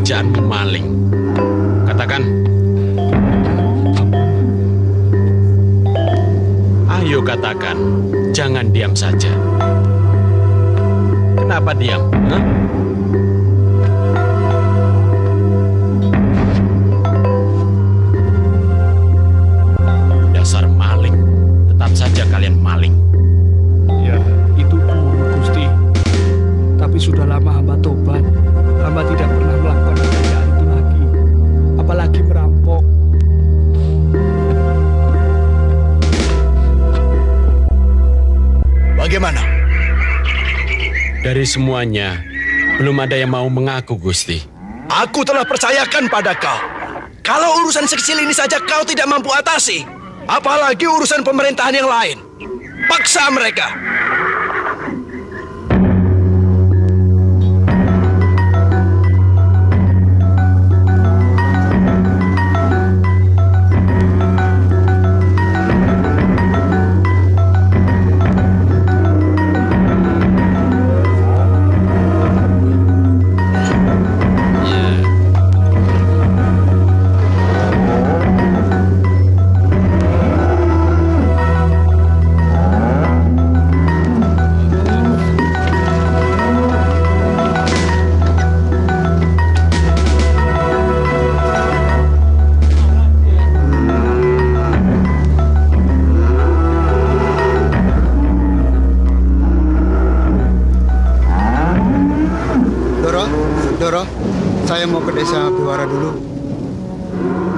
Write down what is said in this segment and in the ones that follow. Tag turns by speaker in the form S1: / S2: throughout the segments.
S1: Pekerjaan maling. Katakan. Ayo katakan. Jangan diam saja. Kenapa diam? Hah? Dasar maling. Tetap saja kalian maling.
S2: Ya, itu dulu, Gusti. Tapi sudah lama hamba tobat. Hamba tidak pernah melakukan pekerjaan itu lagi. Apalagi merampok.
S3: Bagaimana?
S1: Dari semuanya, belum ada yang mau mengaku, Gusti.
S3: Aku telah percayakan pada kau. Kalau urusan sekecil ini saja kau tidak mampu atasi, apalagi urusan pemerintahan yang lain. Paksa mereka.
S4: Doro, saya mau ke desa Biwara dulu.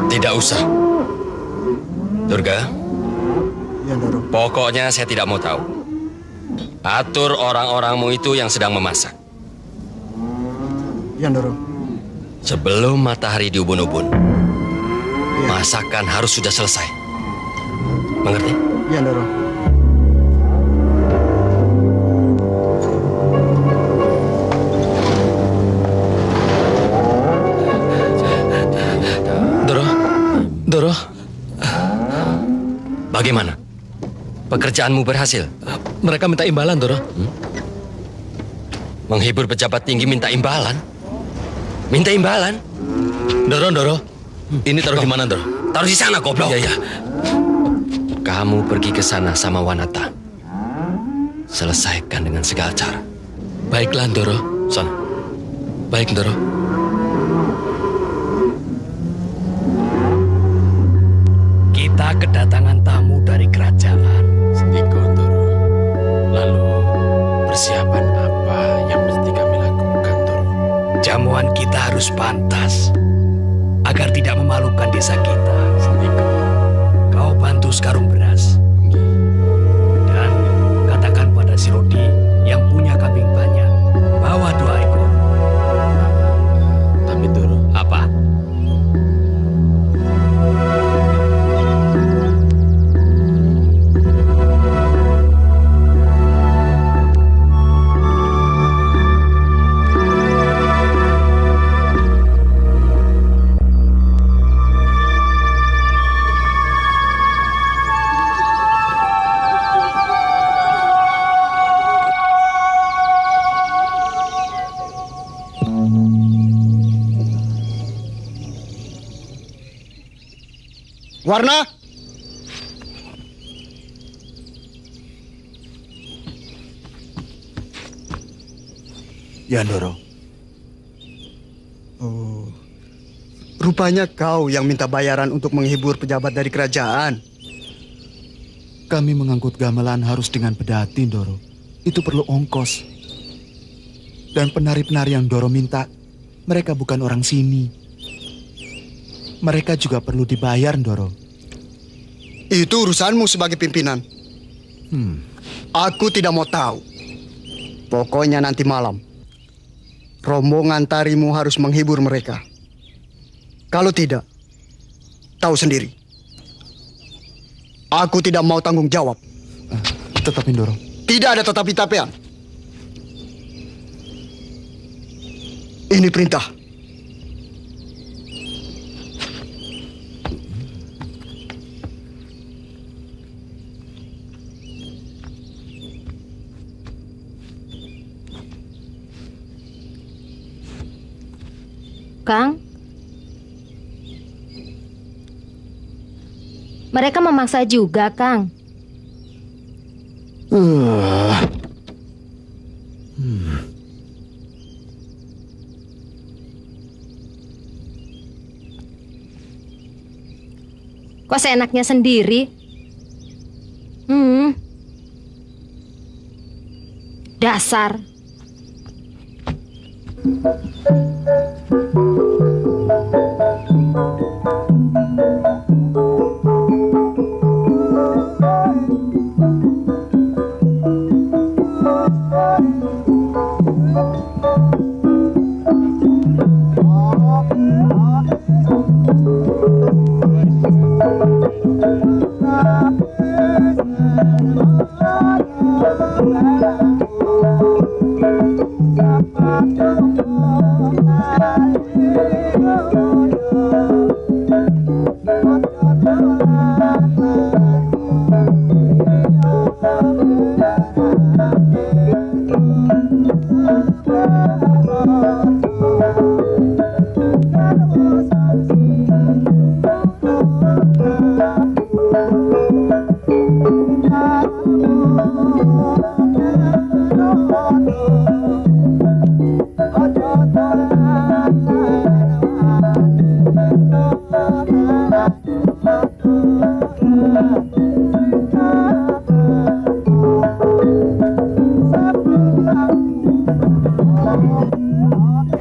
S5: Tidak usah. Durga,
S4: Ya, Doro.
S5: pokoknya saya tidak mau tahu. Atur orang-orangmu itu yang sedang memasak.
S4: Ya, Doro.
S5: Sebelum matahari diubun-ubun,
S4: Ya.
S5: masakan harus sudah selesai. Mengerti?
S4: Ya, Doro.
S5: Doro, bagaimana? Pekerjaanmu berhasil?
S2: Mereka minta imbalan, Doro.
S5: Menghibur pejabat tinggi minta imbalan? Minta imbalan?
S2: Doro. Ini taruh di mana, Doro?
S5: Taruh di sana, goblok.
S2: Iya.
S5: Kamu pergi ke sana sama Wanata. Selesaikan dengan segala cara.
S2: Baiklah, Doro.
S5: Sana.
S2: Baik, Doro. Kita kedatangan tamu dari kerajaan.
S1: Sendiko, Doro.
S2: Lalu
S1: Persiapan apa yang mesti kami lakukan, Doro?
S2: Jamuan kita harus pantas agar tidak memalukan desa kita.
S1: Sendiko.
S2: Kau bantu sekarung beras dan katakan pada si Rodi yang punya kambing banyak bawa 2 ekor.
S1: Tapi Doro,
S2: Apa?
S4: Warna. Ya, Doro. Oh, rupanya kau yang minta bayaran untuk menghibur pejabat dari kerajaan.
S6: Kami mengangkut gamelan harus dengan pedati, Doro. Itu perlu ongkos. Dan penari-penari yang Doro minta, mereka bukan orang sini. Mereka juga perlu dibayar, Doro.
S4: Itu urusanmu sebagai pimpinan. Aku tidak mau tahu. Pokoknya nanti malam, rombongan tarimu harus menghibur mereka. Kalau tidak, tahu sendiri. Aku tidak mau tanggung jawab.
S6: Tetapi, Doro.
S4: Tidak ada tetapi-tapian. Ini perintah.
S7: Kang, mereka memaksa juga, Kang. Kok seenaknya sendiri? Dasar.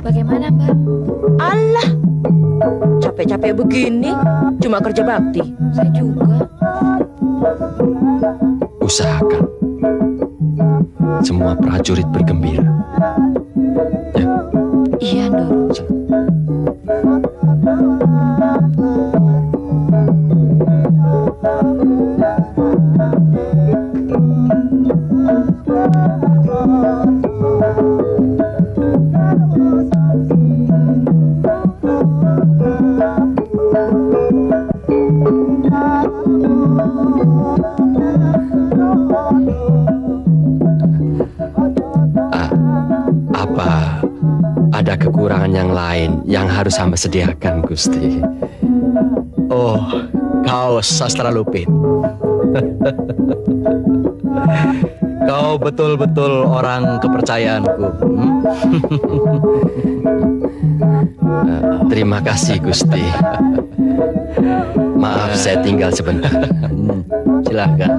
S8: Bagaimana, Mbak? Allah, capek-capek begini, cuma kerja bakti.
S7: Saya juga.
S5: Usahakan semua prajurit bergembira. Ya.
S7: Iya, Doro.
S5: Apa ada kekurangan yang lain yang harus hamba sediakan, Gusti?
S3: Oh, kau sastra lupit. Kau betul-betul orang kepercayaanku.
S5: Terima kasih, Gusti. Maaf, saya tinggal sebentar.
S3: Silakan.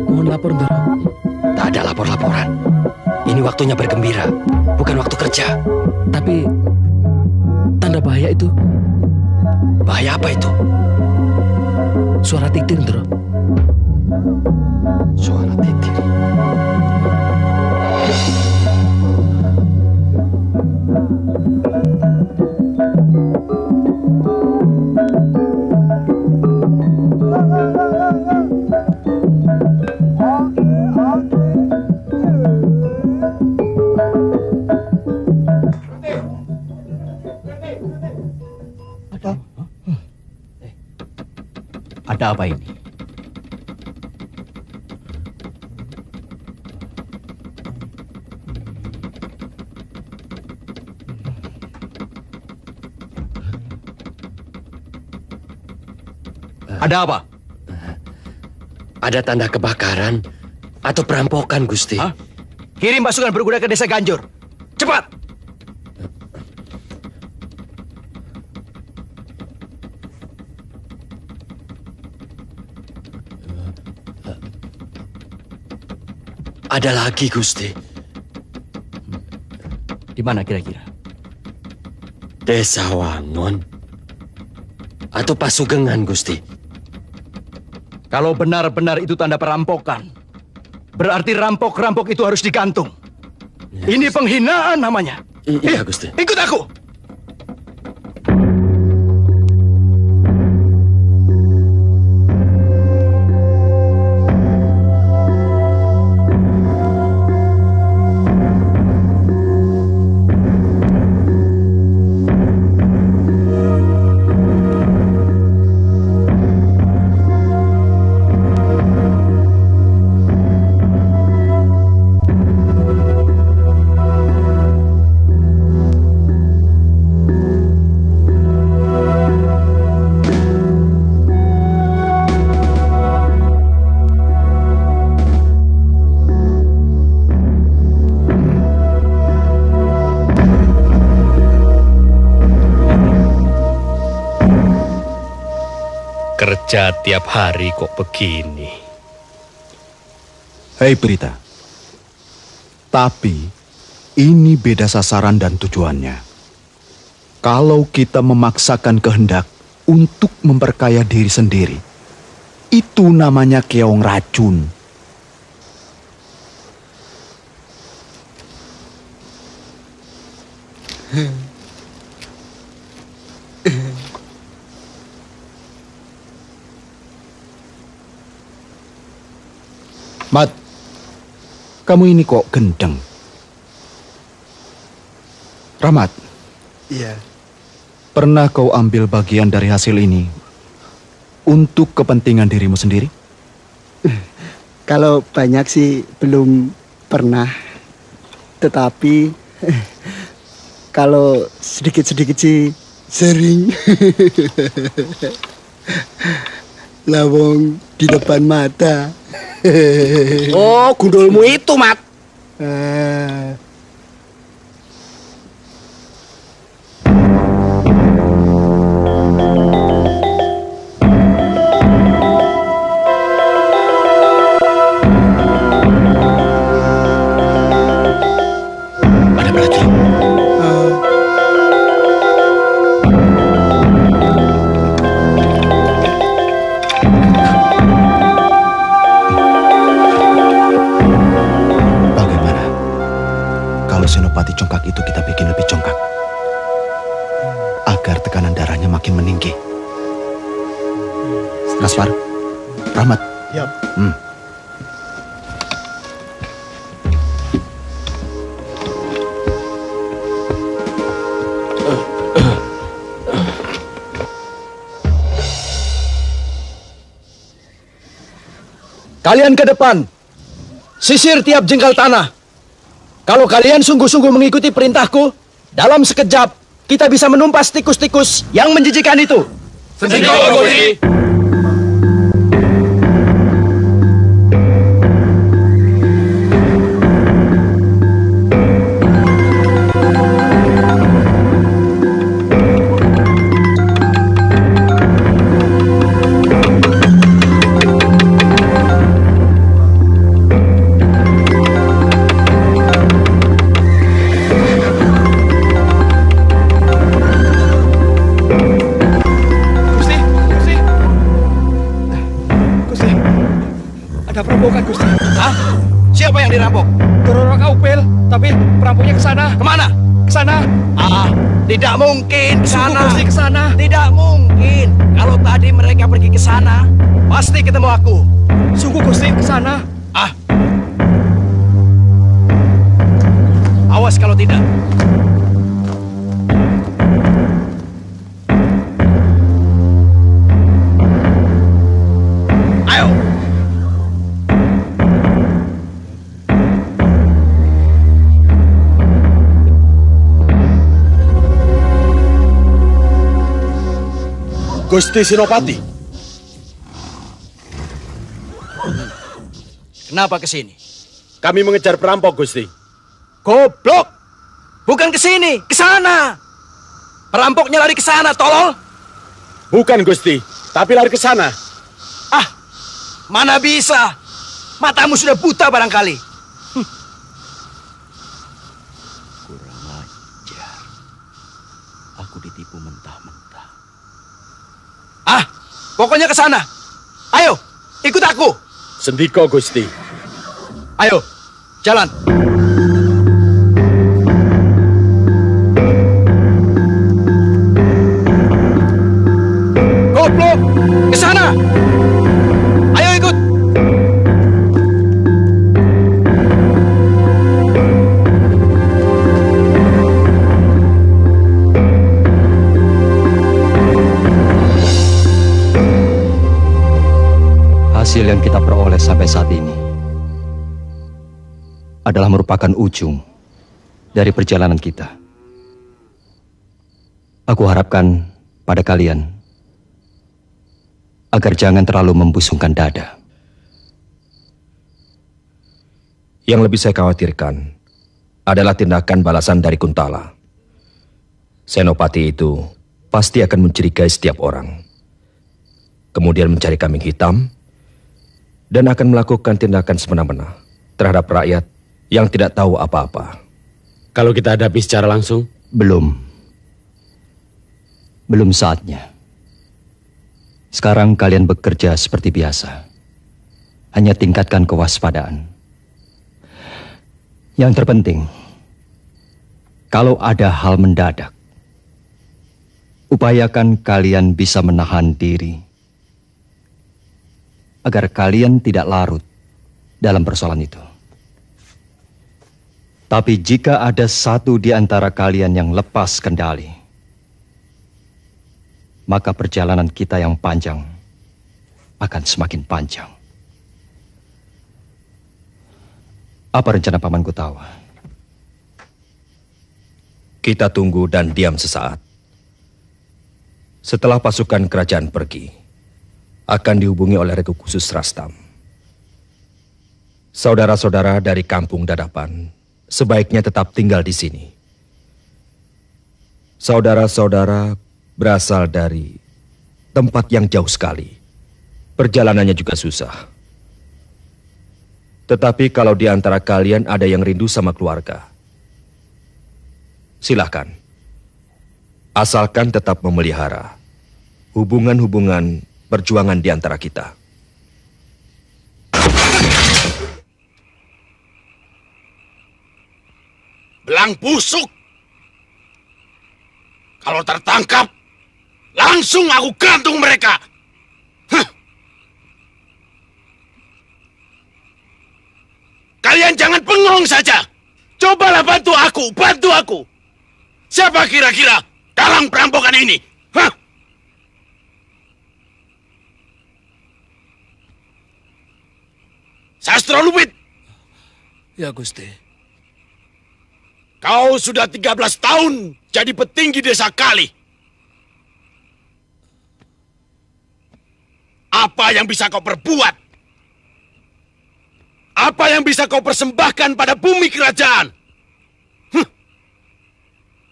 S2: Mohon lapor, Ndoro.
S5: Tak ada lapor-laporan. Ini waktunya bergembira, bukan waktu kerja.
S2: Tapi tanda bahaya itu.
S5: Bahaya apa itu?
S2: Suara titir, Ndoro.
S5: Suara titir.
S9: Ada apa ini?
S3: Ada apa?
S5: Ada tanda kebakaran atau perampokan, Gusti.
S3: Hah? Kirim pasukan berkuda ke desa Ganjur. Cepat!
S5: Ada lagi, Gusti.
S9: Di mana kira-kira?
S5: Desa Wangon atau Pasugengan, Gusti.
S3: Kalau benar-benar itu tanda perampokan, berarti rampok-rampok itu harus digantung. Ini penghinaan namanya.
S5: Iya, Gusti.
S3: Ikut aku.
S10: Kerja tiap hari kok begini.
S6: Hei Berita. Tapi ini beda sasaran dan tujuannya. Kalau kita memaksakan kehendak untuk memperkaya diri sendiri, itu namanya keong racun. Mat, kamu ini kok gendeng. Rahmat.
S4: Iya.
S6: Pernah kau ambil bagian dari hasil ini untuk kepentingan dirimu sendiri?
S4: Kalau banyak sih belum pernah. Tetapi kalau sedikit-sedikit sih sering. Lawong di depan mata.
S3: Oh, gundulmu itu, Mat.
S5: Ada berarti.
S6: Senopati congkak itu kita bikin lebih congkak agar tekanan darahnya makin meninggi. Gaspar, Rahmat.
S4: Yap.
S3: Kalian ke depan. Sisir tiap jengkal tanah. Kalau kalian sungguh-sungguh mengikuti perintahku, dalam sekejap kita bisa menumpas tikus-tikus yang menjijikan itu.
S5: Sendiko, Gusti.
S2: ada perampokan, Gusti.
S3: Hah? Siapa yang dirampok?
S2: Dororo Kaupil, tapi perampoknya ke sana.
S3: Kemana?
S2: Ke sana.
S3: Tidak mungkin ke
S2: Sungguh,
S3: sana.
S2: Gusti, ke sana.
S3: Tidak mungkin. Kalau tadi mereka pergi ke sana, pasti ketemu aku.
S2: Sungguh, Gusti, ke sana.
S3: Awas kalau tidak. Ayo.
S1: Gusti Senopati.
S3: Kenapa ke sini?
S1: Kami mengejar perampok, Gusti.
S3: Goblok! Bukan ke sini, ke sana. Perampoknya lari ke sana, tolol.
S1: Bukan, Gusti. Tapi lari ke sana.
S3: Mana bisa? Matamu sudah buta barangkali. Kurang ajar. Aku ditipu mentah-mentah. Pokoknya ke sana. Ayo, ikut aku.
S1: Sendiko, Gusti.
S3: Ayo, jalan. Goblok, ke sana. Ayo ikut.
S9: Hasil yang kita peroleh sampai saat ini adalah merupakan ujung dari perjalanan kita. Aku harapkan pada kalian agar jangan terlalu membusungkan dada.
S11: Yang lebih saya khawatirkan adalah tindakan balasan dari Kuntala. Senopati itu pasti akan mencurigai setiap orang, kemudian mencari kambing hitam, dan akan melakukan tindakan semena-mena terhadap rakyat yang tidak tahu apa-apa.
S1: Kalau kita hadapi secara langsung?
S9: Belum saatnya. Sekarang kalian bekerja seperti biasa. Hanya tingkatkan kewaspadaan. Yang terpenting, kalau ada hal mendadak, upayakan kalian bisa menahan diri agar kalian tidak larut dalam persoalan itu. Tapi jika ada satu di antara kalian yang lepas kendali, maka perjalanan kita yang panjang akan semakin panjang. Apa rencana Paman Kutawa?
S11: Kita tunggu dan diam sesaat. Setelah pasukan kerajaan pergi, akan dihubungi oleh Regu Khusus Rastam. Saudara-saudara dari kampung Dadapan sebaiknya tetap tinggal di sini. Saudara-saudara berasal dari tempat yang jauh sekali. Perjalanannya juga susah. Tetapi kalau di antara kalian ada yang rindu sama keluarga, silakan. Asalkan tetap memelihara hubungan-hubungan perjuangan di antara kita.
S1: Belang busuk. Kalau tertangkap, langsung aku gantung mereka. Kalian jangan bengong saja. Cobalah bantu aku. Siapa kira-kira dalang perampokan ini? Sastro Lupit.
S2: Ya, Gusti.
S1: Kau sudah 13 tahun jadi petinggi desa Kali. Apa yang bisa kau perbuat? Apa yang bisa kau persembahkan pada bumi kerajaan?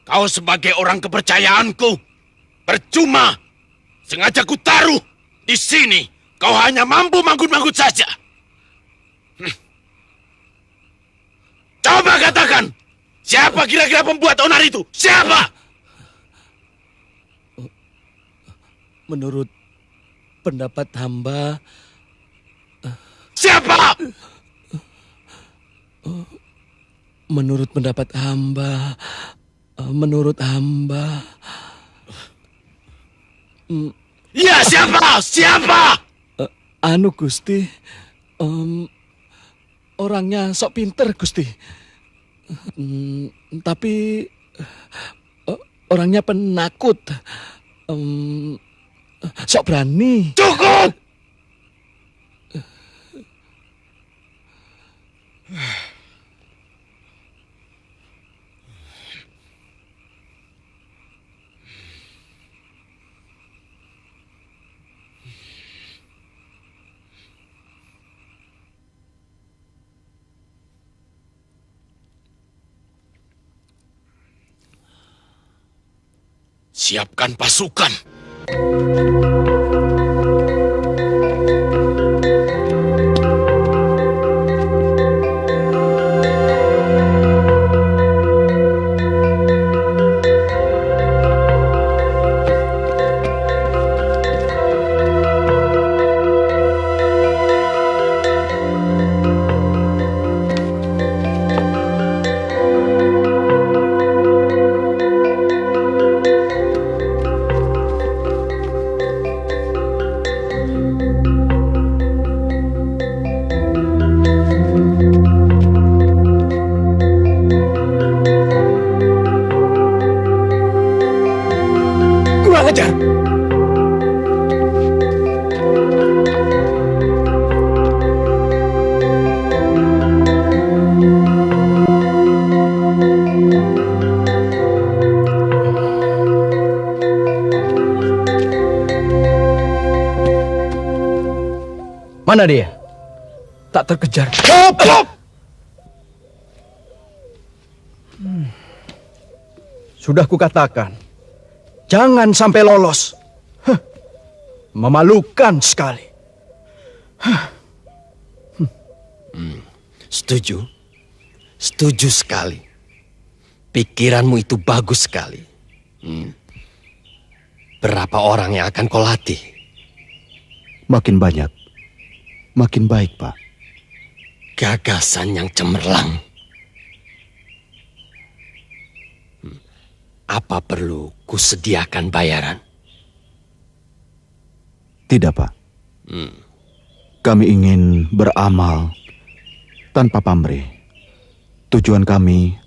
S1: Kau sebagai orang kepercayaanku, percuma. Sengaja ku taruh di sini. Kau hanya mampu manggut-manggut saja. Coba katakan, siapa kira-kira pembuat onar itu? Siapa?
S2: Menurut pendapat hamba...
S1: Siapa? siapa?
S2: Menurut pendapat hamba,
S1: Ya, siapa? Siapa?
S2: anu Gusti, orangnya sok pinter Gusti. Tapi orangnya penakut, sok berani.
S1: Cukup! Siapkan pasukan.
S3: Kurang ajar. Mana dia? Tak terkejar.
S1: Cukup!
S3: Sudah kukatakan, jangan sampai lolos. Memalukan sekali.
S5: Setuju. Setuju sekali. Pikiranmu itu bagus sekali. Berapa orang yang akan kau latih?
S6: Makin banyak, makin baik, Pak.
S5: Gagasan yang cemerlang. Apa perlu kusediakan bayaran?
S6: Tidak, Pak. Kami ingin beramal tanpa pamrih. Tujuan kami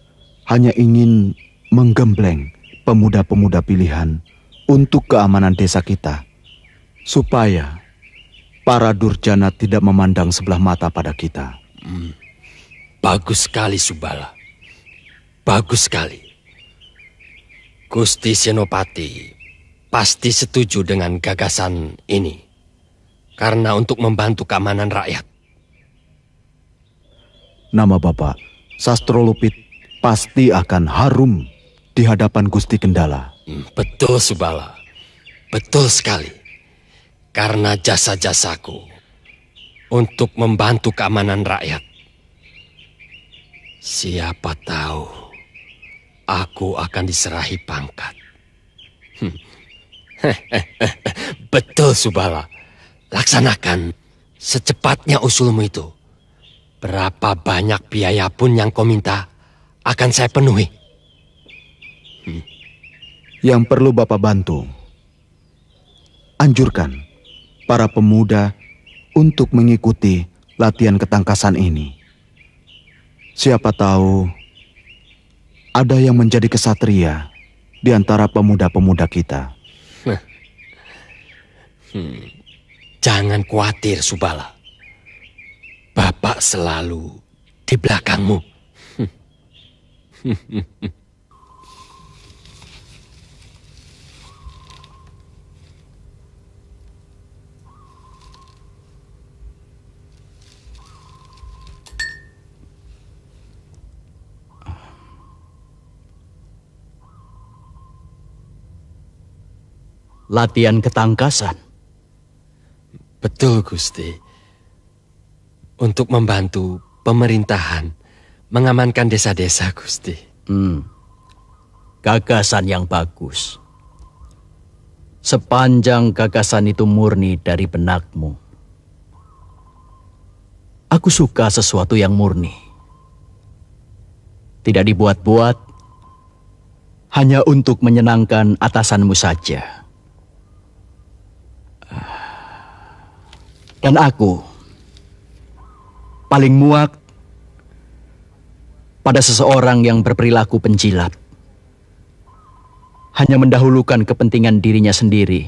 S6: hanya ingin menggembleng pemuda-pemuda pilihan untuk keamanan desa kita. Supaya para durjana tidak memandang sebelah mata pada kita.
S5: Bagus sekali, Subala. Bagus sekali. Gusti Senopati pasti setuju dengan gagasan ini. Karena untuk membantu keamanan rakyat.
S6: Nama Bapak, Sastro Lupit, pasti akan harum di hadapan Gusti Kendala.
S5: Betul, Subala. Betul sekali. Karena jasa-jasaku untuk membantu keamanan rakyat. Siapa tahu aku akan diserahi pangkat. Betul, Subala. Laksanakan secepatnya usulmu itu. Berapa banyak biaya pun yang kau minta akan saya penuhi.
S6: Yang perlu Bapak bantu, anjurkan para pemuda untuk mengikuti latihan ketangkasan ini. Siapa tahu ada yang menjadi kesatria di antara pemuda-pemuda kita.
S5: Jangan khawatir, Subala. Bapak selalu di belakangmu.
S3: Latihan ketangkasan.
S5: Betul, Gusti. Untuk membantu pemerintahan mengamankan desa-desa, Gusti.
S3: Gagasan yang bagus. Sepanjang gagasan itu murni dari benakmu, Aku suka sesuatu yang murni. Tidak dibuat-buat, hanya untuk menyenangkan atasanmu saja. Dan aku paling muak pada seseorang yang berperilaku penjilat. Hanya mendahulukan kepentingan dirinya sendiri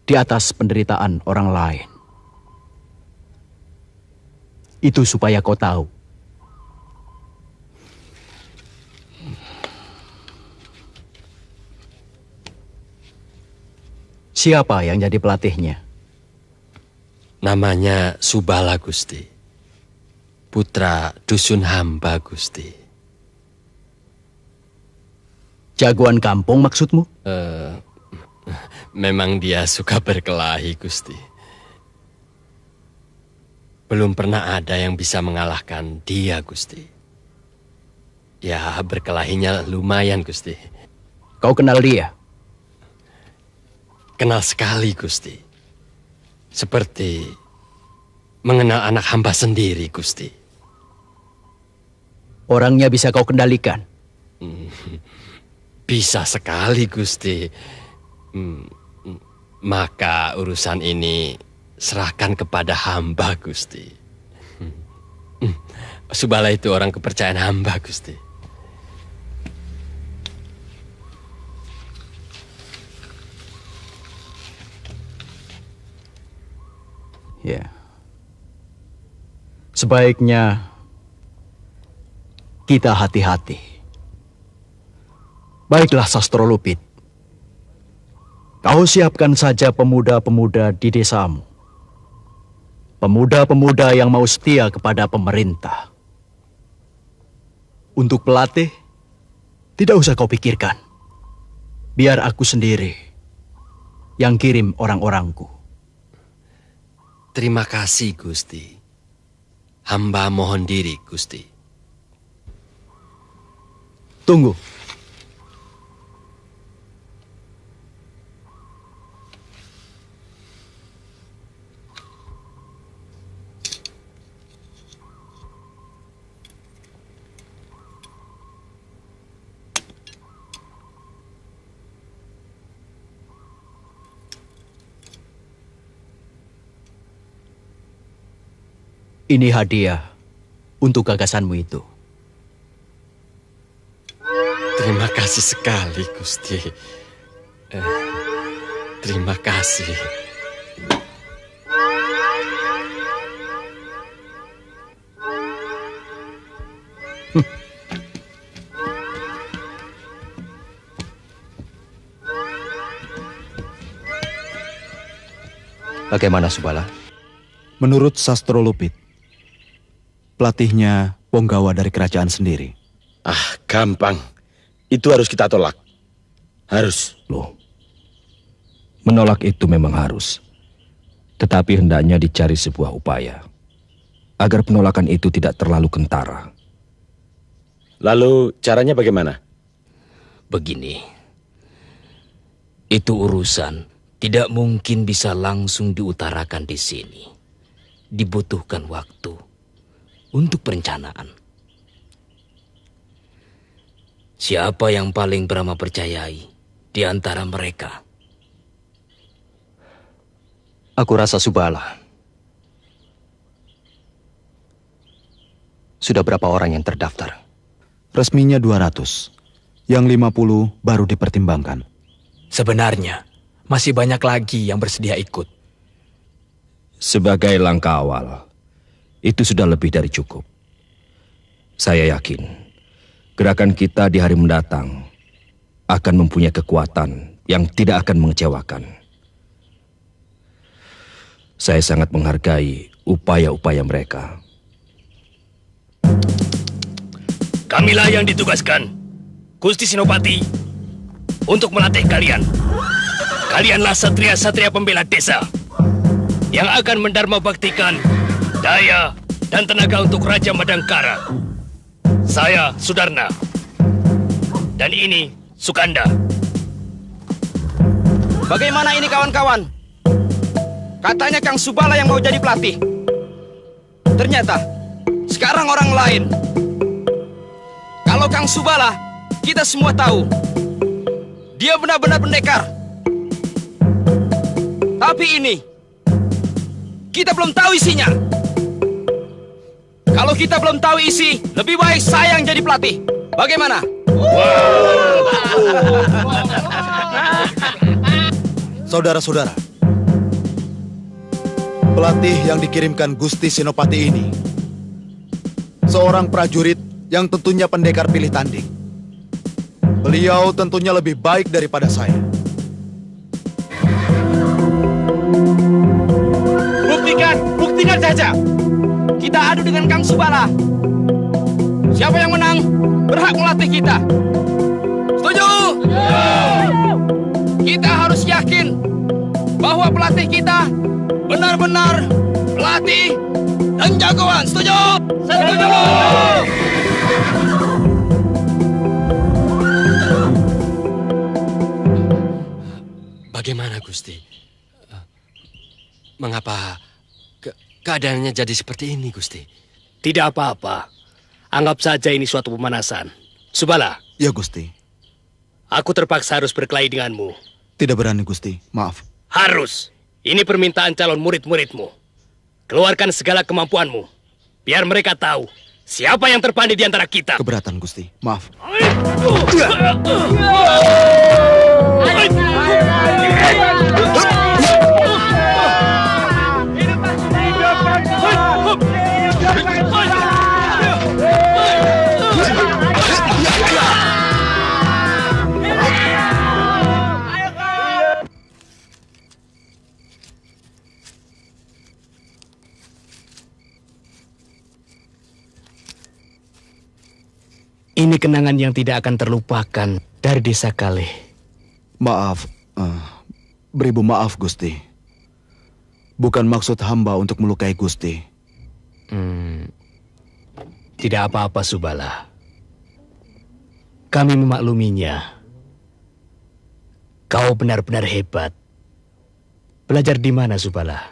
S3: di atas penderitaan orang lain. Itu supaya kau tahu. Siapa yang jadi pelatihnya?
S5: Namanya Subala, Gusti. Putra dusun hamba, Gusti.
S3: Jagoan kampung maksudmu?
S5: Memang dia suka berkelahi, Gusti. Belum pernah ada yang bisa mengalahkan dia, Gusti. Ya, berkelahinya lumayan, Gusti.
S3: Kau kenal dia?
S5: Kenal sekali, Gusti. Seperti mengenal anak hamba sendiri, Gusti.
S3: Orangnya bisa kau kendalikan?
S5: Bisa sekali, Gusti. Maka urusan ini serahkan kepada hamba, Gusti. Subala itu orang kepercayaan hamba, Gusti.
S3: Ya. Sebaiknya kita hati-hati. Baiklah, Sastro Lupit. Kau siapkan saja pemuda-pemuda di desamu. Pemuda-pemuda yang mau setia kepada pemerintah. Untuk pelatih, tidak usah kau pikirkan. Biar aku sendiri yang kirim orang-orangku.
S5: Terima kasih, Gusti. Hamba mohon diri, Gusti.
S3: Tunggu. Ini hadiah untuk gagasanmu itu.
S5: Terima kasih sekali, Gusti. Terima kasih.
S9: Bagaimana, Subala?
S6: Menurut Sastro Lupit, pelatihnya Ponggawa dari kerajaan sendiri.
S1: Ah, gampang. Itu harus kita tolak. Harus.
S11: Loh, menolak itu memang harus. Tetapi hendaknya dicari sebuah upaya. Agar penolakan itu tidak terlalu kentara.
S1: Lalu caranya bagaimana?
S12: Begini. Itu urusan tidak mungkin bisa langsung diutarakan di sini. Dibutuhkan waktu untuk perencanaan. Siapa yang paling Brahma percayai di antara mereka?
S9: Aku rasa Subala. Sudah berapa orang yang terdaftar?
S6: Resminya 200. Yang 50 baru dipertimbangkan.
S2: Sebenarnya, masih banyak lagi yang bersedia ikut.
S11: Sebagai langkah awal, itu sudah lebih dari cukup. Saya yakin, gerakan kita di hari mendatang akan mempunyai kekuatan yang tidak akan mengecewakan. Saya sangat menghargai upaya-upaya mereka.
S10: Kamilah yang ditugaskan, Gusti Senopati, untuk melatih kalian. Kalianlah satria-satria pembela desa yang akan mendarma baktikan daya dan tenaga untuk Raja Madangkara. Saya Sudarna. Dan ini Sukanda.
S3: Bagaimana ini kawan-kawan? Katanya Kang Subala yang mau jadi pelatih. Ternyata sekarang orang lain. Kalau Kang Subala, kita semua tahu dia benar-benar pendekar. Tapi ini kita belum tahu isinya. Kalau kita belum tahu isi, lebih baik saya yang jadi pelatih. Bagaimana?
S6: Saudara-saudara, pelatih yang dikirimkan Gusti Senopati ini seorang prajurit yang tentunya pendekar pilih tanding. Beliau tentunya lebih baik daripada saya.
S3: Buktikan saja. Kita adu dengan Kang Subala. Siapa yang menang berhak melatih kita. Setuju? Kita harus yakin bahwa pelatih kita benar-benar pelatih dan jagoan. Setuju? Setuju!
S5: Bagaimana, Gusti? Mengapa keadaannya jadi seperti ini, Gusti?
S10: Tidak apa-apa. Anggap saja ini suatu pemanasan. Subala.
S6: Ya, Gusti.
S10: Aku terpaksa harus berkelahi denganmu.
S6: Tidak berani, Gusti. Maaf.
S10: Harus. Ini permintaan calon murid-muridmu. Keluarkan segala kemampuanmu. Biar mereka tahu siapa yang terpandai di antara kita.
S6: Keberatan, Gusti. Maaf.
S10: Ini kenangan yang tidak akan terlupakan dari desa Kaleh.
S6: Maaf. Beribu maaf, Gusti. Bukan maksud hamba untuk melukai Gusti.
S10: Tidak apa-apa, Subala. Kami memakluminya. Kau benar-benar hebat. Belajar di mana, Subala?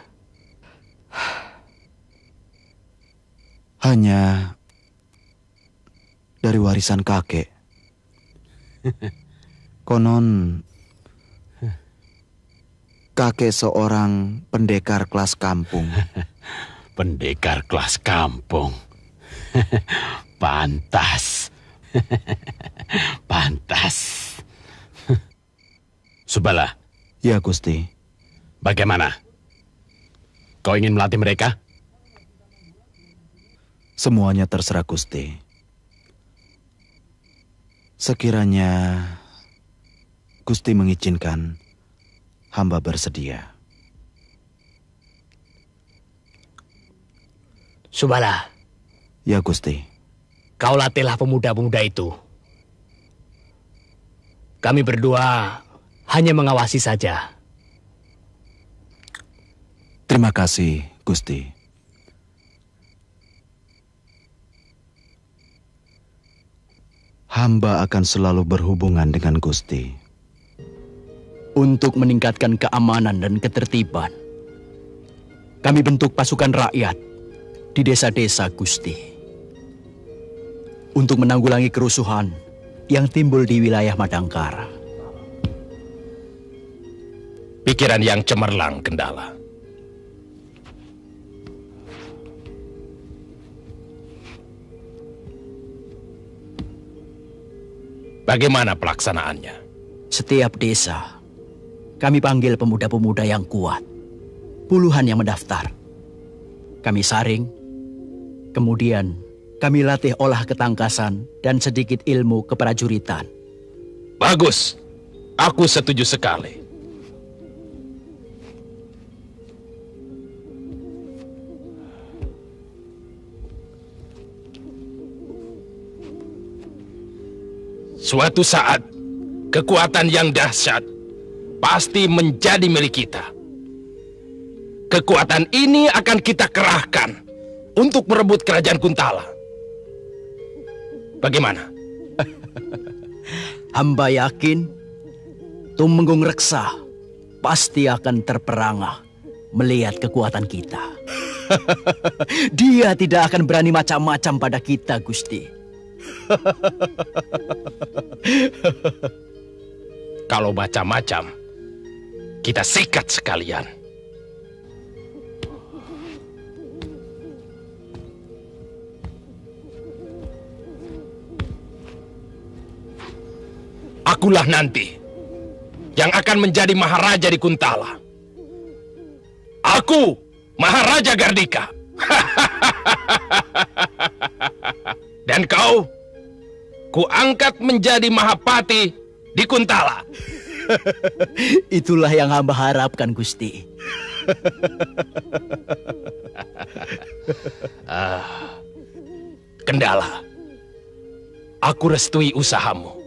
S6: Hanya dari warisan kakek. Konon kakek seorang pendekar kelas kampung.
S1: Pendekar kelas kampung. Pantas. Pantas. Subala.
S6: Ya, Gusti.
S1: Bagaimana? Kau ingin melatih mereka?
S6: Semuanya terserah Gusti. Sekiranya Gusti mengizinkan, hamba bersedia.
S10: Subala.
S6: Ya, Gusti.
S10: Kau latihlah pemuda-pemuda itu. Kami berdua hanya mengawasi saja.
S6: Terima kasih, Gusti. Hamba akan selalu berhubungan dengan Gusti.
S3: Untuk meningkatkan keamanan dan ketertiban, kami bentuk pasukan rakyat di desa-desa, Gusti. Untuk menanggulangi kerusuhan yang timbul di wilayah Madangkara.
S1: Pikiran yang cemerlang, Kendala. Bagaimana pelaksanaannya?
S3: Setiap desa, kami panggil pemuda-pemuda yang kuat. Puluhan yang mendaftar. Kami saring, kemudian kami latih olah ketangkasan dan sedikit ilmu keprajuritan.
S1: Bagus, aku setuju sekali. Suatu saat, kekuatan yang dahsyat pasti menjadi milik kita. Kekuatan ini akan kita kerahkan untuk merebut kerajaan Kuntala. Bagaimana?
S3: Hamba yakin Tumenggung Reksa pasti akan terperangah melihat kekuatan kita. Dia tidak akan berani macam-macam pada kita, Gusti.
S1: Kalau macam-macam, kita sikat sekalian. Akulah nanti yang akan menjadi Maharaja di Kuntala. Aku, Maharaja Gardika. Dan kau, kuangkat menjadi Mahapati di Kuntala.
S3: Itulah yang hamba harapkan, Gusti.
S1: Kendala, aku restui usahamu.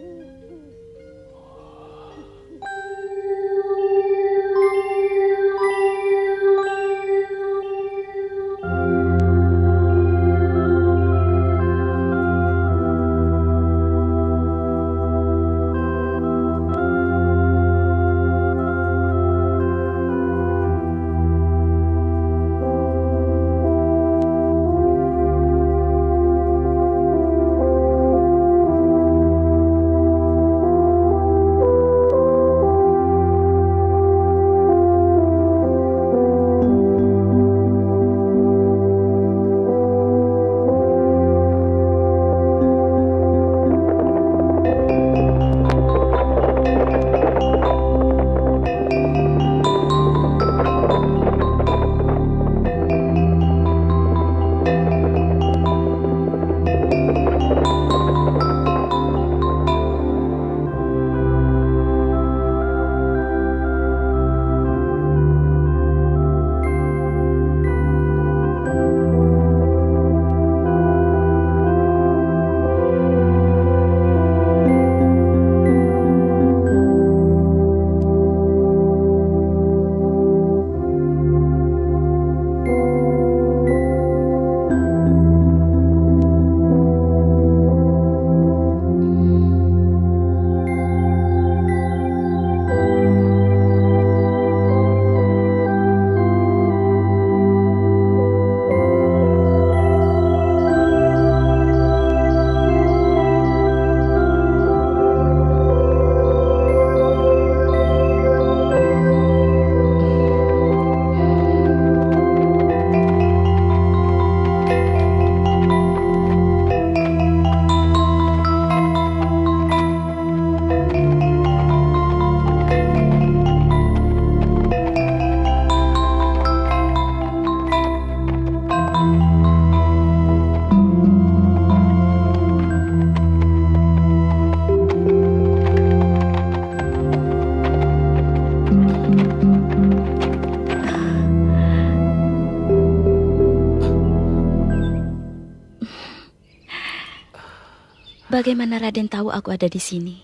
S13: Bagaimana Raden tahu aku ada di sini?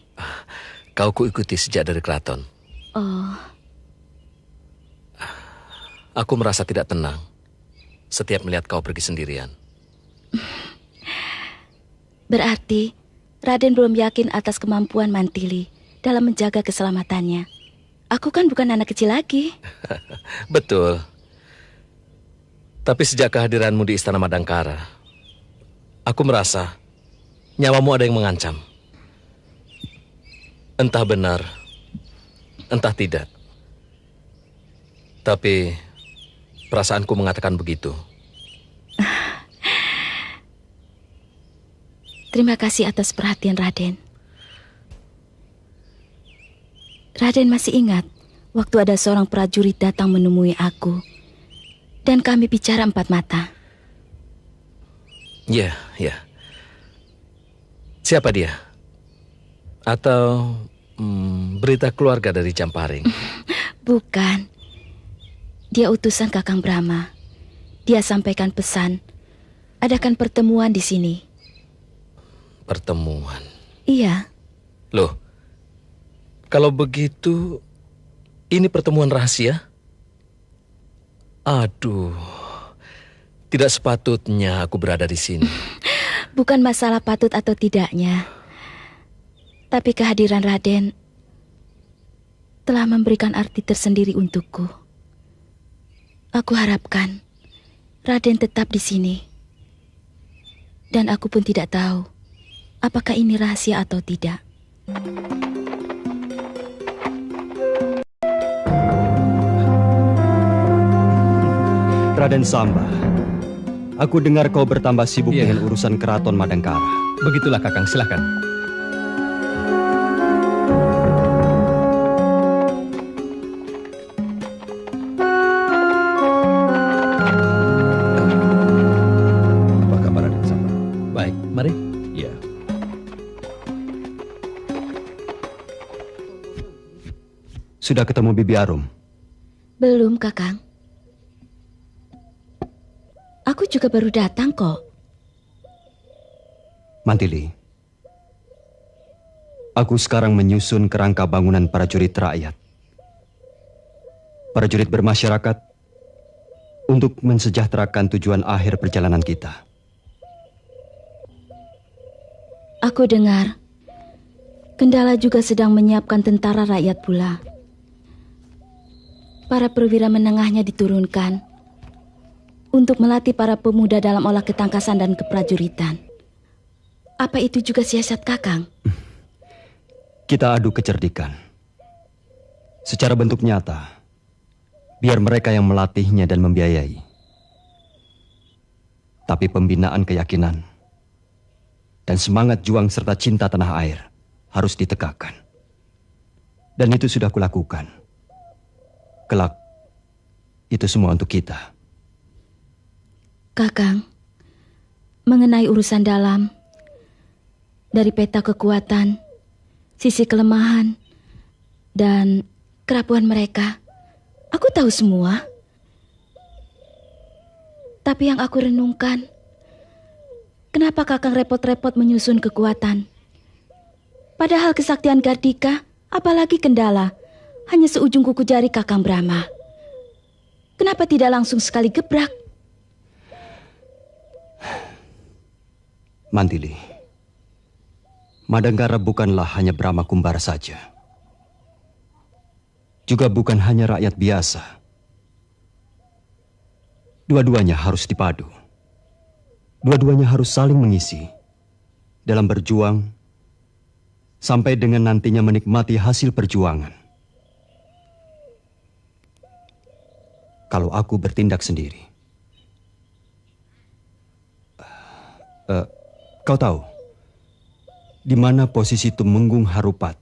S12: Kau kuikuti sejak dari keraton.
S13: Oh.
S12: Aku merasa tidak tenang setiap melihat kau pergi sendirian.
S13: Berarti Raden belum yakin atas kemampuan Mantili dalam menjaga keselamatannya. Aku kan bukan anak kecil lagi.
S12: Betul. Tapi sejak kehadiranmu di Istana Madangkara, aku merasa nyawamu ada yang mengancam. Entah benar, entah tidak. Tapi perasaanku mengatakan begitu.
S13: Terima kasih atas perhatian Raden. Raden masih ingat waktu ada seorang prajurit datang menemui aku dan kami bicara empat mata.
S12: Ya. Siapa dia? Atau berita keluarga dari Jamparing?
S13: Bukan. Dia utusan Kakang Brahma. Dia sampaikan pesan, adakan pertemuan di sini.
S12: Pertemuan?
S13: Iya.
S12: Loh, kalau begitu, ini pertemuan rahasia? Aduh, tidak sepatutnya aku berada di sini.
S13: Bukan masalah patut atau tidaknya. Tapi kehadiran Raden telah memberikan arti tersendiri untukku. Aku harapkan Raden tetap di sini. Dan aku pun tidak tahu apakah ini rahasia atau tidak.
S9: Raden Samba, aku dengar kau bertambah sibuk dengan urusan keraton Madangkara.
S14: Begitulah Kakang, silakan.
S11: Apa kabar Raden Samba?
S14: Baik, mari.
S11: Ya.
S9: Sudah ketemu Bibi Arum?
S13: Belum, Kakang. Aku juga baru datang kok.
S9: Mantili, aku sekarang menyusun kerangka bangunan prajurit rakyat. Prajurit bermasyarakat untuk mensejahterakan tujuan akhir perjalanan kita.
S13: Aku dengar Kendala juga sedang menyiapkan tentara rakyat pula. Para perwira menengahnya diturunkan untuk melatih para pemuda dalam olah ketangkasan dan keprajuritan. Apa itu juga siasat Kakang?
S9: Kita adu kecerdikan. Secara bentuk nyata, biar mereka yang melatihnya dan membiayai. Tapi pembinaan keyakinan dan semangat juang serta cinta tanah air harus ditegakkan. Dan itu sudah kulakukan. Kelak, itu semua untuk kita.
S13: Kakang, mengenai urusan dalam, dari peta kekuatan, sisi kelemahan, dan kerapuan mereka, aku tahu semua. Tapi yang aku renungkan, kenapa Kakang repot-repot menyusun kekuatan? Padahal kesaktian Gardika, apalagi Kendala, hanya seujung kuku jari Kakang Brahma. Kenapa tidak langsung sekali gebrak?
S9: Mantili, Madangkara bukanlah hanya Brahma Kumbara saja. Juga bukan hanya rakyat biasa. Dua-duanya harus dipadu. Dua-duanya harus saling mengisi dalam berjuang sampai dengan nantinya menikmati hasil perjuangan. Kalau aku bertindak sendiri, kau tahu di mana posisi Tumenggung Harupat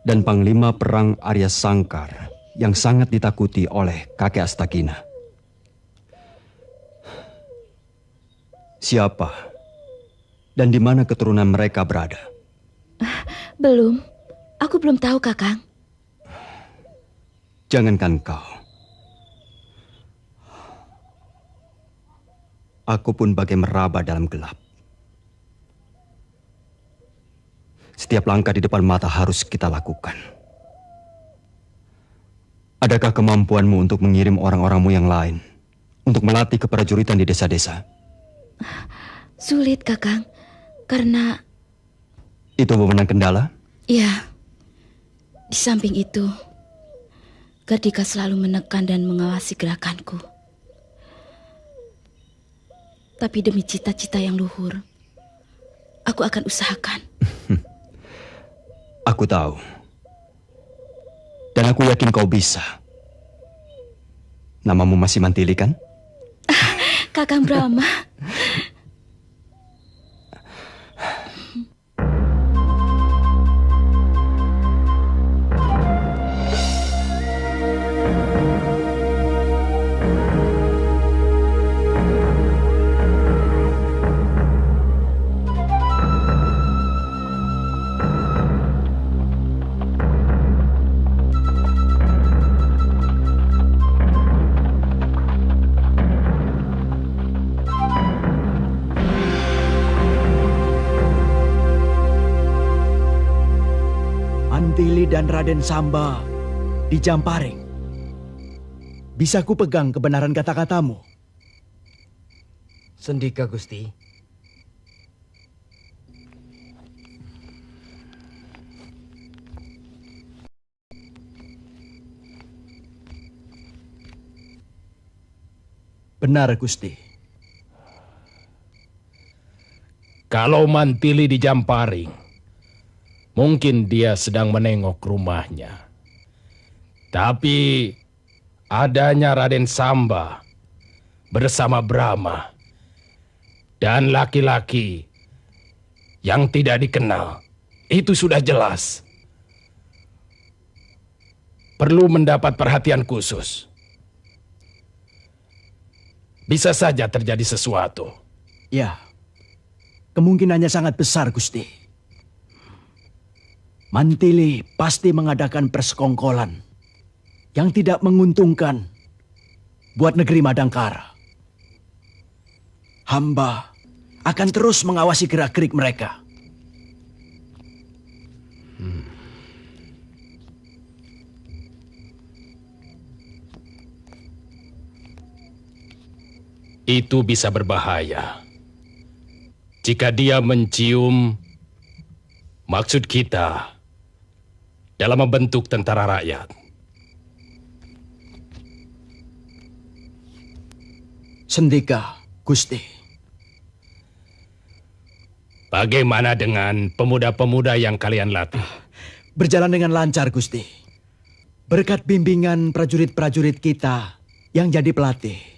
S9: dan Panglima Perang Arya Sangkar yang sangat ditakuti oleh kakek Astagina? Siapa dan di mana keturunan mereka berada?
S13: Belum, aku belum tahu Kakang.
S9: Jangankan kau, aku pun bagai meraba dalam gelap. Setiap langkah di depan mata harus kita lakukan. Adakah kemampuanmu untuk mengirim orang-orangmu yang lain untuk melatih keprajuritan di desa-desa?
S13: Sulit Kakang, karena...
S9: Itu wewenang Kendala?
S13: Ya, di samping itu, Gardika selalu menekan dan mengawasi gerakanku. Tapi demi cita-cita yang luhur, aku akan usahakan.
S9: Aku tahu. Dan aku yakin kau bisa. Namamu masih Mantili kan?
S13: Kakang Brahma.
S3: Mantili dan Raden Samba di Jamparing. Bisa ku pegang kebenaran kata-katamu?
S5: Sendika Gusti.
S3: Benar, Gusti.
S15: Kalau Mantili di Jamparing, mungkin dia sedang menengok rumahnya. Tapi adanya Raden Samba bersama Brahma dan laki-laki yang tidak dikenal, itu sudah jelas perlu mendapat perhatian khusus. Bisa saja terjadi sesuatu.
S3: Ya, kemungkinannya sangat besar, Gusti. Mantili pasti mengadakan persekongkolan yang tidak menguntungkan buat negeri Madangkara. Hamba akan terus mengawasi gerak-gerik mereka.
S15: Itu bisa berbahaya jika dia mencium maksud kita dalam membentuk tentara rakyat.
S3: Sendika, Gusti.
S15: Bagaimana dengan pemuda-pemuda yang kalian latih?
S3: Berjalan dengan lancar, Gusti. Berkat bimbingan prajurit-prajurit kita yang jadi pelatih.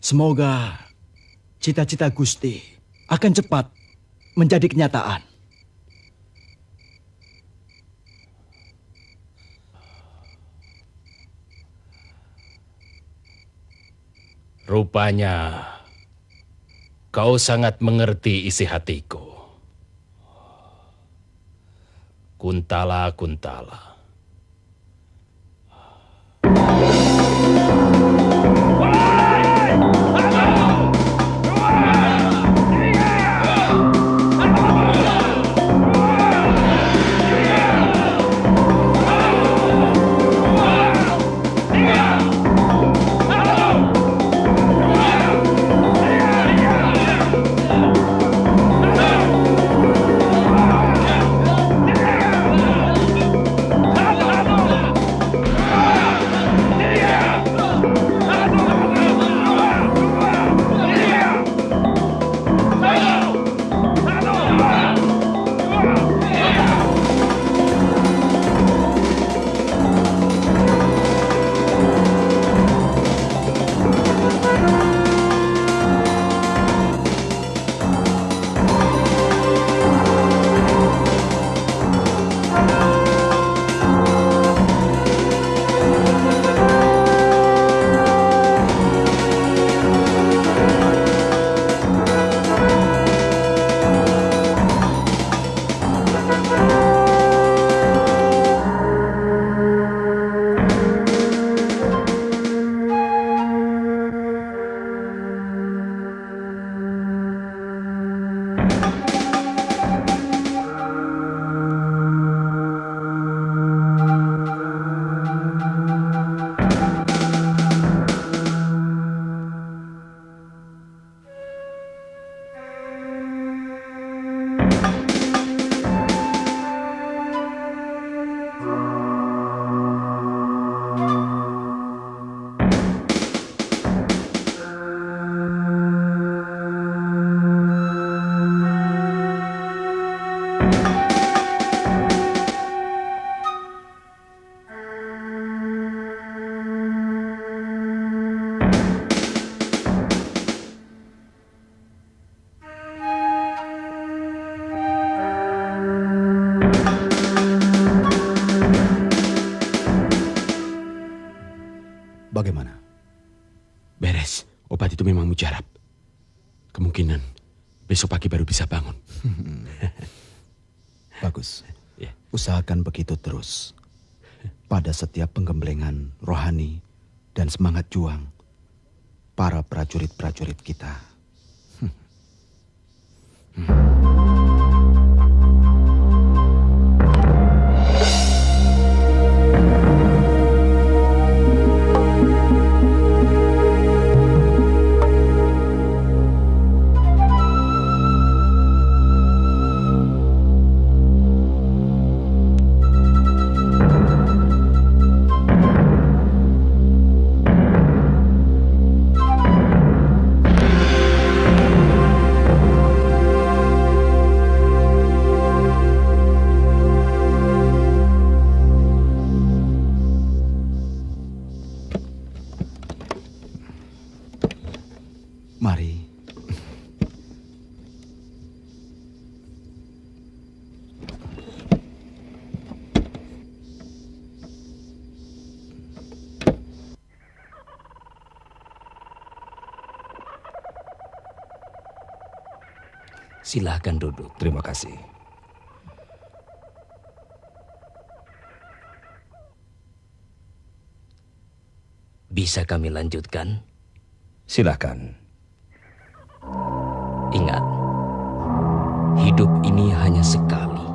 S3: Semoga cita-cita Gusti akan cepat menjadi kenyataan.
S15: Rupanya kau sangat mengerti isi hatiku. Kuntala, Kuntala.
S1: Bagaimana? Beres. Obat itu memang mujarab. Kemungkinan besok pagi baru bisa bangun.
S6: Bagus. Usahakan begitu terus. Pada setiap penggemblengan rohani dan semangat juang para prajurit-prajurit kita. Mari.
S12: Silahkan duduk.
S11: Terima kasih.
S12: Bisa kami lanjutkan?
S11: Silahkan.
S12: Ingat, hidup ini hanya sekali.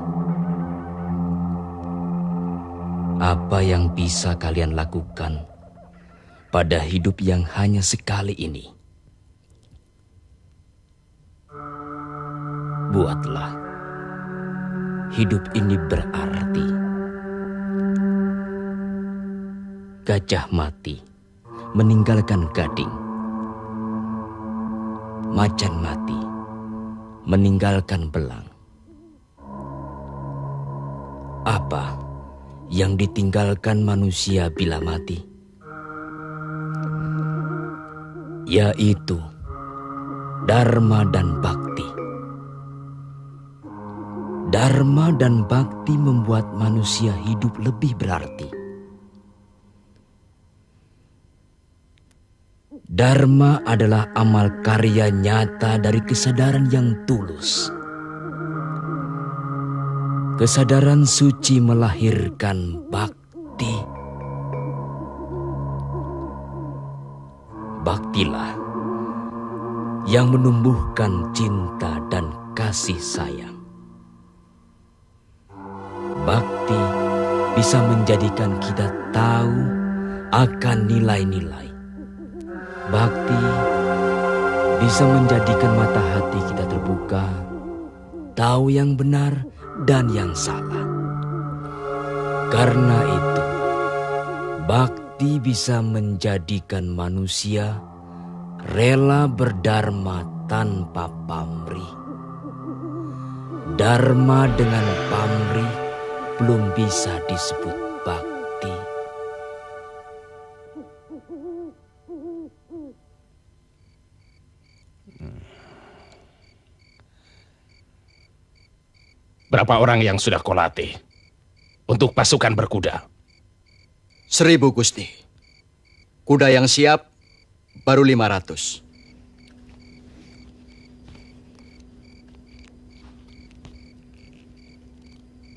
S12: Apa yang bisa kalian lakukan pada hidup yang hanya sekali ini? Buatlah hidup ini berarti. Gajah mati meninggalkan gading. Macan mati meninggalkan belang. Apa yang ditinggalkan manusia bila mati? Yaitu dharma dan bakti. Dharma dan bakti membuat manusia hidup lebih berarti. Dharma adalah amal karya nyata dari kesadaran yang tulus. Kesadaran suci melahirkan bakti. Baktilah yang menumbuhkan cinta dan kasih sayang. Bakti bisa menjadikan kita tahu akan nilai-nilai. Bakti bisa menjadikan mata hati kita terbuka, tahu yang benar dan yang salah. Karena itu, bakti bisa menjadikan manusia rela berdharma tanpa pamrih. Dharma dengan pamrih belum bisa disebut bakti.
S15: Berapa orang yang sudah kau latih untuk pasukan berkuda?
S3: 1000, Gusti. Kuda yang siap baru 500.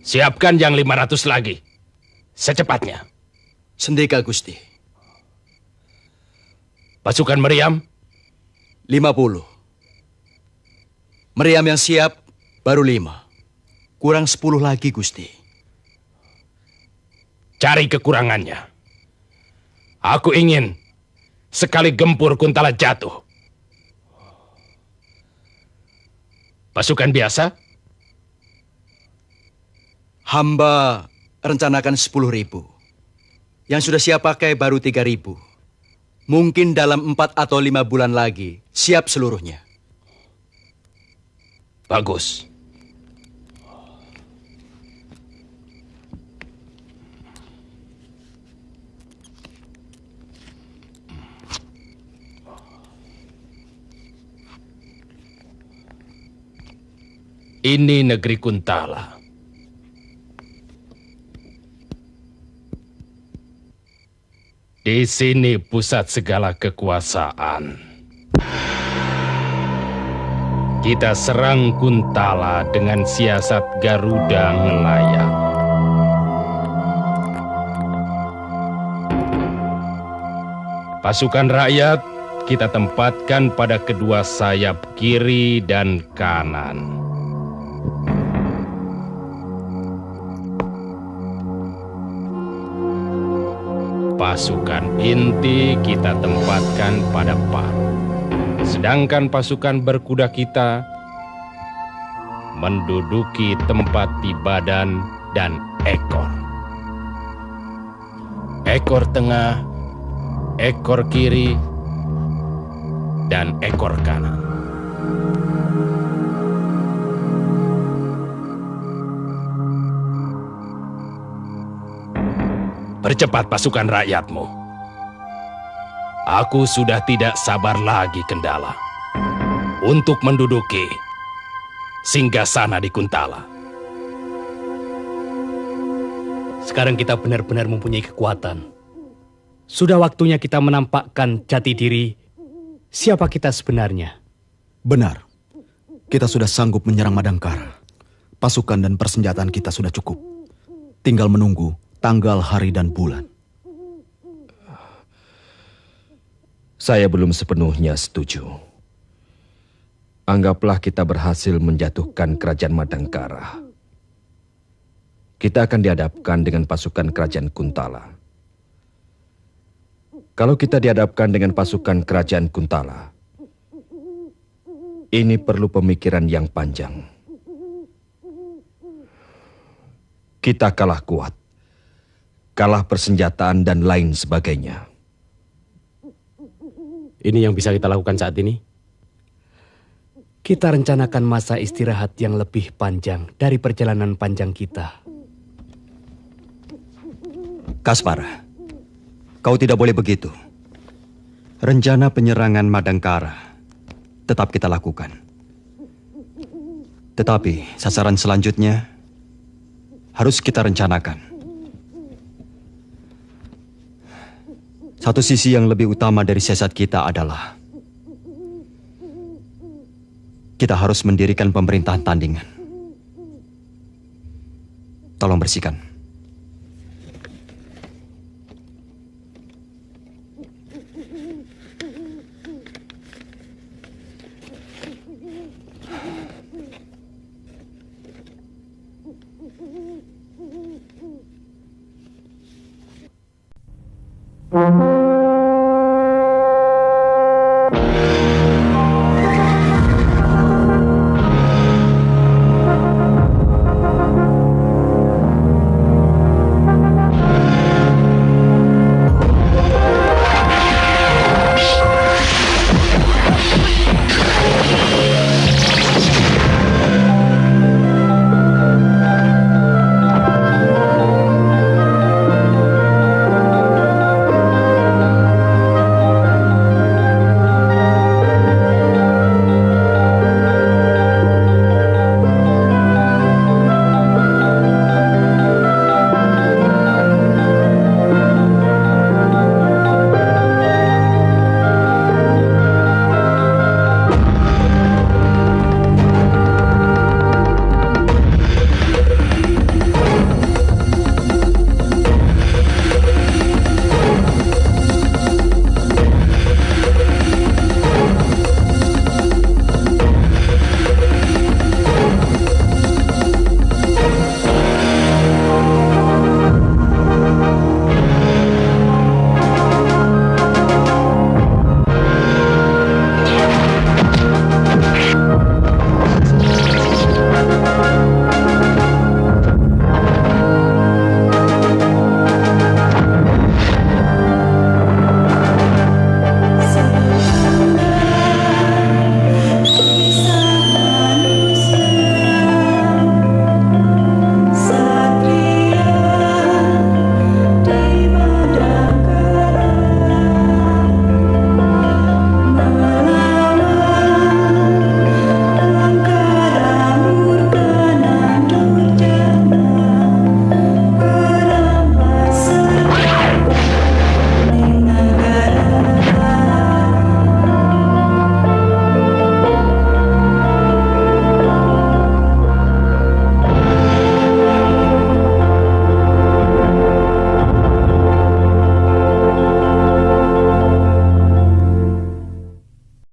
S15: Siapkan yang 500 lagi. Secepatnya.
S3: Sendika, Gusti.
S15: Pasukan meriam?
S3: 50. Meriam yang siap baru 5. Kurang 10 lagi, Gusti.
S15: Cari kekurangannya. Aku ingin sekali gempur Kuntala jatuh. Pasukan biasa?
S3: Hamba rencanakan 10.000. Yang sudah siap pakai baru 3.000. Mungkin dalam 4 atau 5 bulan lagi siap seluruhnya.
S15: Bagus. Ini negeri Kuntala. Di sini pusat segala kekuasaan. Kita serang Kuntala dengan siasat Garuda Ngelayang. Pasukan rakyat kita tempatkan pada kedua sayap kiri dan kanan. Pasukan inti kita tempatkan pada paru. Sedangkan pasukan berkuda kita menduduki tempat di badan dan ekor. Ekor tengah, ekor kiri, dan ekor kanan. Percepat pasukan rakyatmu. Aku sudah tidak sabar lagi, Kendala. untuk menduduki singgasana di Kuntala.
S10: Sekarang kita benar-benar mempunyai kekuatan. Sudah waktunya kita menampakkan jati diri siapa kita sebenarnya.
S6: Benar. Kita sudah sanggup menyerang Madangkara. Pasukan dan persenjataan kita sudah cukup. Tinggal menunggu tanggal, hari, dan bulan.
S11: Saya belum sepenuhnya setuju. Anggaplah kita berhasil menjatuhkan kerajaan Madangkara. Kita akan dihadapkan dengan pasukan kerajaan Kuntala. Kalau kita dihadapkan dengan pasukan kerajaan Kuntala, ini perlu pemikiran yang panjang. Kita kalah kuat, kalah persenjataan dan lain sebagainya.
S10: Ini yang bisa kita lakukan saat ini. Kita rencanakan masa istirahat yang lebih panjang dari perjalanan panjang kita.
S9: Kaspar, kau tidak boleh begitu. Rencana penyerangan Madangkara tetap kita lakukan. Tetapi sasaran selanjutnya harus kita rencanakan. Satu sisi yang lebih utama dari siasat kita adalah kita harus mendirikan pemerintahan tandingan. Tolong bersihkan.